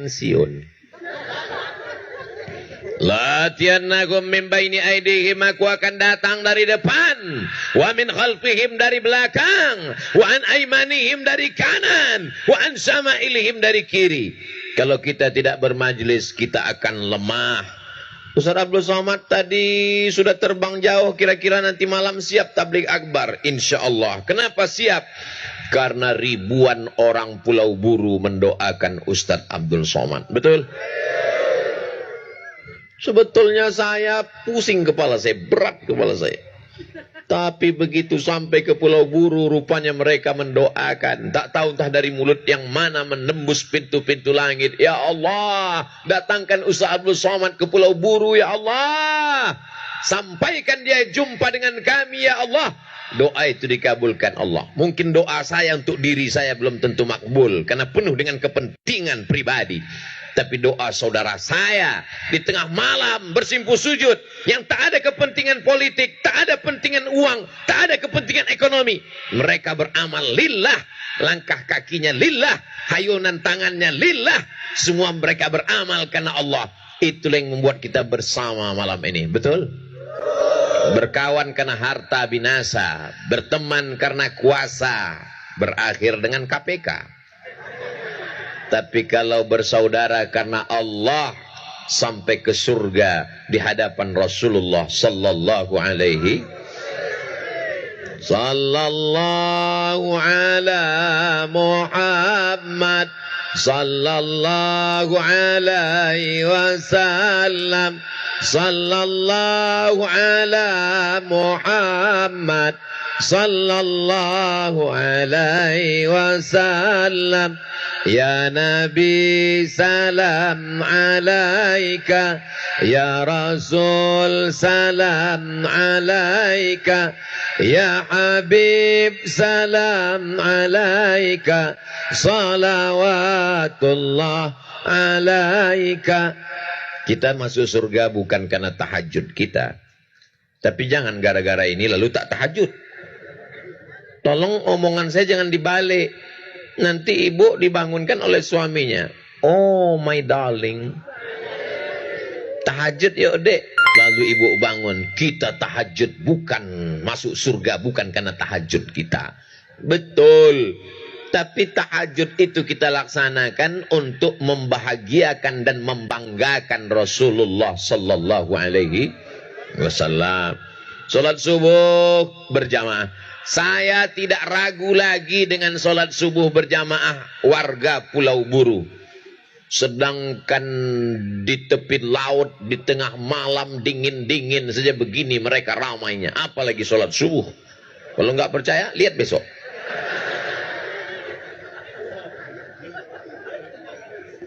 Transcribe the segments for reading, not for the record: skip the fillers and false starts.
pensiun. Latiyannakum min baini aidihim, aku akan datang dari depan, wa min khalfihim dari belakang, wa an aymanihim dari kanan, wa an syama'ilihim dari kiri. Kalau kita tidak bermajlis, kita akan lemah. Ustaz Abdul Somad tadi sudah terbang jauh, kira-kira nanti malam siap tabligh akbar, insyaallah. Kenapa siap? Karena ribuan orang Pulau Buru mendoakan Ustaz Abdul Somad. Betul? Sebetulnya saya pusing kepala saya, berat kepala saya. Tapi begitu sampai ke Pulau Buru, rupanya mereka mendoakan. Tak tahu entah dari mulut yang mana menembus pintu-pintu langit. Ya Allah, datangkan Ustaz Abdul Somad ke Pulau Buru, ya Allah. Sampaikan dia jumpa dengan kami, ya Allah. Doa itu dikabulkan Allah. Mungkin doa saya untuk diri saya belum tentu makbul, karena penuh dengan kepentingan pribadi. Tapi doa saudara saya di tengah malam bersimpuh sujud, yang tak ada kepentingan politik, tak ada kepentingan uang, tak ada kepentingan ekonomi. Mereka beramal lillah, langkah kakinya lillah, hayunan tangannya lillah. Semua mereka beramal karena Allah. Itulah yang membuat kita bersama malam ini. Betul? Berkawan karena harta binasa, berteman karena kuasa, berakhir dengan KPK. Tapi kalau bersaudara karena Allah, sampai ke surga di hadapan Rasulullah sallallahu alaihi sallallahu ala Muhammad sallallahu alaihi wasallam sallallahu ala Muhammad sallallahu alaihi wasallam. Ya Nabi salam alaika, ya Rasul salam alaika, ya Habib salam alaika, salawatullah alaika. Kita masuk surga bukan karena tahajud kita. Tapi jangan gara-gara ini lalu tak tahajud. Tolong omongan saya jangan dibalik. Nanti ibu dibangunkan oleh suaminya. Oh my darling, tahajud yuk dek. Lalu ibu bangun. Kita tahajud bukan masuk surga, bukan karena tahajud kita. Betul. Tapi tahajud itu kita laksanakan untuk membahagiakan dan membanggakan Rasulullah sallallahu alaihi wasallam. Salat subuh berjamaah. Saya tidak ragu lagi dengan sholat subuh berjamaah warga Pulau Buru. Sedangkan di tepi laut, di tengah malam dingin-dingin saja begini mereka ramainya. Apalagi sholat subuh. Kalau nggak percaya, lihat besok.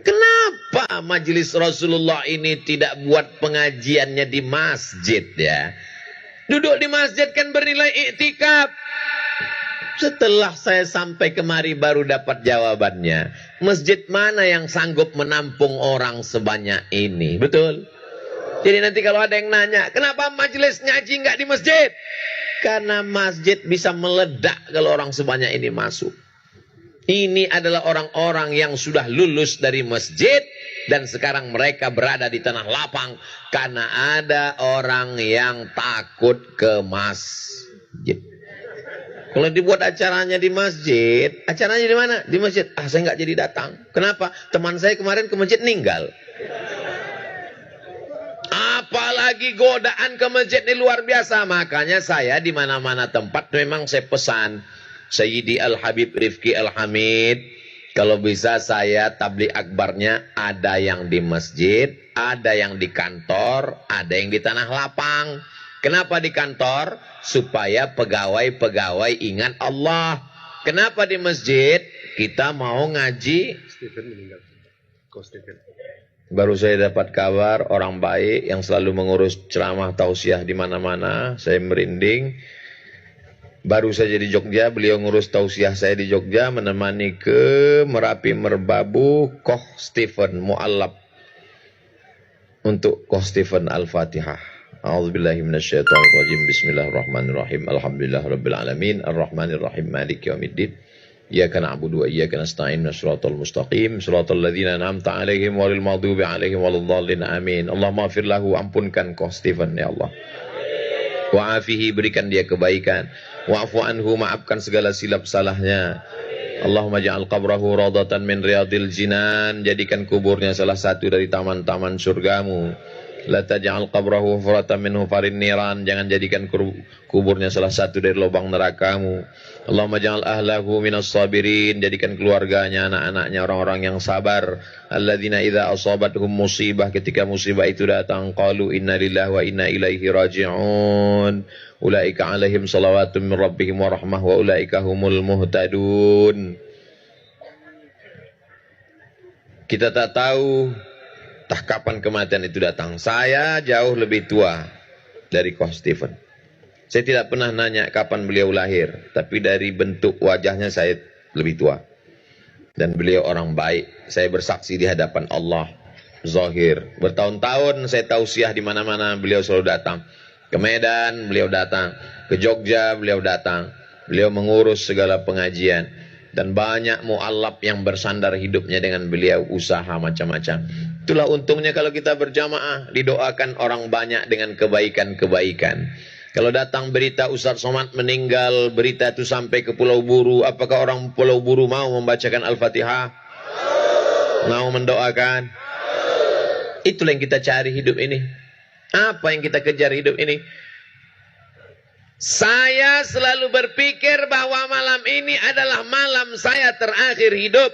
Kenapa majelis Rasulullah ini tidak buat pengajiannya di masjid ya? Duduk di masjid kan bernilai iktikaf. Setelah saya sampai kemari baru dapat jawabannya. Masjid mana yang sanggup menampung orang sebanyak ini? Betul? Jadi nanti kalau ada yang nanya, kenapa majelis ngaji nggak di masjid? Karena masjid bisa meledak kalau orang sebanyak ini masuk. Ini adalah orang-orang yang sudah lulus dari masjid dan sekarang mereka berada di tanah lapang karena ada orang yang takut ke masjid. Kalau dibuat acaranya di masjid, acaranya di mana? Di masjid. Ah, saya nggak jadi datang. Kenapa? Teman saya kemarin ke masjid meninggal. Apalagi godaan ke masjid ini luar biasa. Makanya saya di mana-mana tempat memang saya pesan Sayyidi Al-Habib Rifki Al-Hamid, kalau bisa saya tabligh akbarnya ada yang di masjid, ada yang di kantor, ada yang di tanah lapang. Kenapa di kantor? Supaya pegawai-pegawai ingat Allah. Kenapa di masjid? Kita mau ngaji. Stephen meninggal. Baru saya dapat kabar orang baik yang selalu mengurus ceramah tausiah di mana-mana. Saya merinding. Baru saja di Jogja, beliau ngurus tausiah saya di Jogja, menemani ke Merapi Merbabu, Koh Stephen Mu'allab untuk Koh Stephen Al-Fatihah. A'udzubillahi minasyaitonirrajim. Bismillahirrahmanirrahim. Alhamdulillahirabbil alamin. Arrahmanirrahim. Maliki yaumiddin. Iyyaka na'budu wa iyyaka nasta'in shiratal mustaqim shiratal ladzina an'amta 'alaihim ghairil maghdubi 'alaihim waladdallin amin. Allahumma ighfir lahu, ampunkan Koh Stephen ya Allah. Wa'afihi, berikan dia kebaikan. Wa'fu anhu, maafkan segala silap salahnya. Allahumma ja'al qabrahu radatan min riyadil jinan, jadikan kuburnya salah satu dari taman-taman surgamu. La taj'al qabrahu hufratan min hufarin niran, jangan jadikan kuburnya salah satu dari lubang nerakamu. Allahumma ja'al ahlahu minas sabirin, jadikan keluarganya, anak-anaknya orang-orang yang sabar. Alladzina idza asabatuhum musibah, ketika musibah itu datang, qalu inna lillahi wa inna ilaihi raji'un. Ulaika alaihim salawatun min rabbihim wa rahmah wa ulaika humul muhtadun. Kita tak tahu entah kapan kematian itu datang. Saya jauh lebih tua dari Koh Stephen. Saya tidak pernah nanya kapan beliau lahir, tapi dari bentuk wajahnya saya lebih tua. Dan beliau orang baik. Saya bersaksi di hadapan Allah zahir. Bertahun-tahun saya tausiah di mana-mana, beliau selalu datang. Ke Medan beliau datang, ke Jogja beliau datang. Beliau mengurus segala pengajian. Dan banyak mu'allaf yang bersandar hidupnya dengan beliau, usaha macam-macam. Itulah untungnya kalau kita berjamaah, didoakan orang banyak dengan kebaikan-kebaikan. Kalau datang berita Ustaz Somad meninggal, berita itu sampai ke Pulau Buru, apakah orang Pulau Buru mau membacakan Al-Fatihah? Mau mendoakan? Itulah yang kita cari hidup ini. Apa yang kita kejar hidup ini? Saya selalu berpikir bahwa malam ini adalah malam saya terakhir hidup.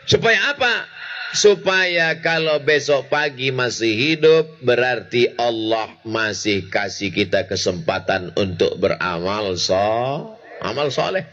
Supaya apa? Supaya kalau besok pagi masih hidup, berarti Allah masih kasih kita kesempatan untuk beramal amal soleh.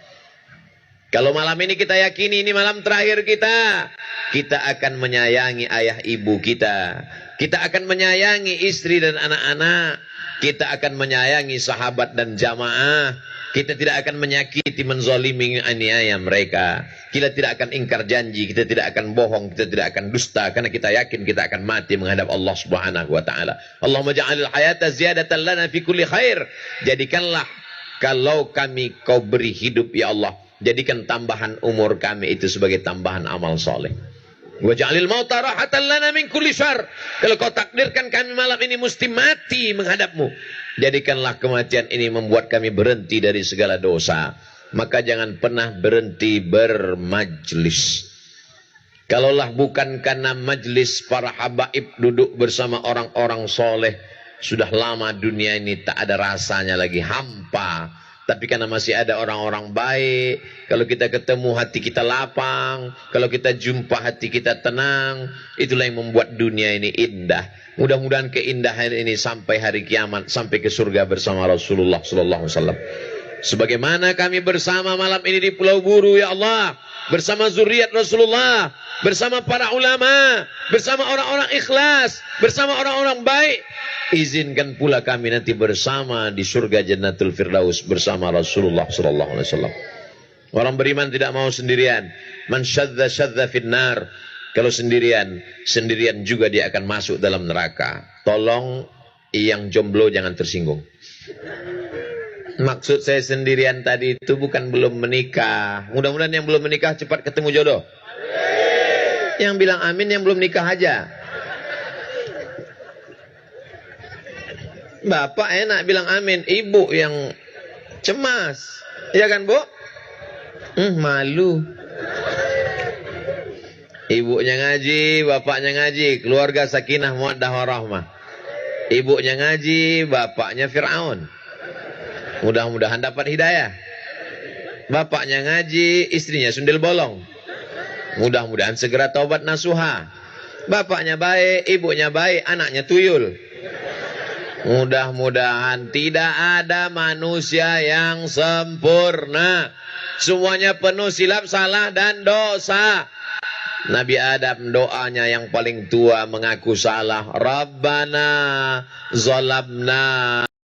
Kalau malam ini kita yakini ini malam terakhir kita, kita akan menyayangi ayah ibu kita. Kita akan menyayangi istri dan anak-anak. Kita akan menyayangi sahabat dan jamaah. Kita tidak akan menyakiti, menzalimi, aniaya mereka. Kita tidak akan ingkar janji, kita tidak akan bohong, kita tidak akan dusta, karena kita yakin kita akan mati menghadap Allah Subhanahu wa taala. Allahumma ja'alil hayata ziyadatan lana fi kulli khair. Jadikanlah kalau kami kau beri hidup ya Allah, jadikan tambahan umur kami itu sebagai tambahan amal soleh. Wa ja'alil mauta rahatan lana min kulli syarr. Kalau kau takdirkan kami malam ini mesti mati menghadapmu, jadikanlah kematian ini membuat kami berhenti dari segala dosa. Maka jangan pernah berhenti bermajlis. Kalaulah bukan karena majlis para habaib duduk bersama orang-orang soleh, sudah lama dunia ini tak ada rasanya lagi, hampa. Tapi karena masih ada orang-orang baik, kalau kita ketemu hati kita lapang, kalau kita jumpa hati kita tenang, itulah yang membuat dunia ini indah. Mudah-mudahan keindahan ini sampai hari kiamat, sampai ke surga bersama Rasulullah sallallahu alaihi wasallam. Sebagaimana kami bersama malam ini di Pulau Buru ya Allah, bersama zuriat Rasulullah, bersama para ulama, bersama orang-orang ikhlas, bersama orang-orang baik. Izinkan pula kami nanti bersama di surga Jannatul Firdaus bersama Rasulullah sallallahu alaihi wasallam. Orang beriman tidak mau sendirian. Man syadza syadza finnar. Kalau sendirian, sendirian juga dia akan masuk dalam neraka. Tolong yang jomblo jangan tersinggung. Maksud saya sendirian tadi itu bukan belum menikah. Mudah-mudahan yang belum menikah cepat ketemu jodoh. Yang bilang amin yang belum nikah aja. Bapak enak bilang amin, ibu yang cemas. Iya kan, Bu? Malu. Ibunya ngaji, bapaknya ngaji, keluarga sakinah mawaddah warahmah. Ibunya ngaji, bapaknya Fir'aun. Mudah-mudahan dapat hidayah. Bapaknya ngaji, istrinya sundel bolong. Mudah-mudahan segera taubat nasuha. Bapaknya baik, ibunya baik, anaknya tuyul. Mudah-mudahan tidak ada manusia yang sempurna. Semuanya penuh silap, salah, dan dosa. Nabi Adam doanya yang paling tua mengaku salah. Rabbana zalamna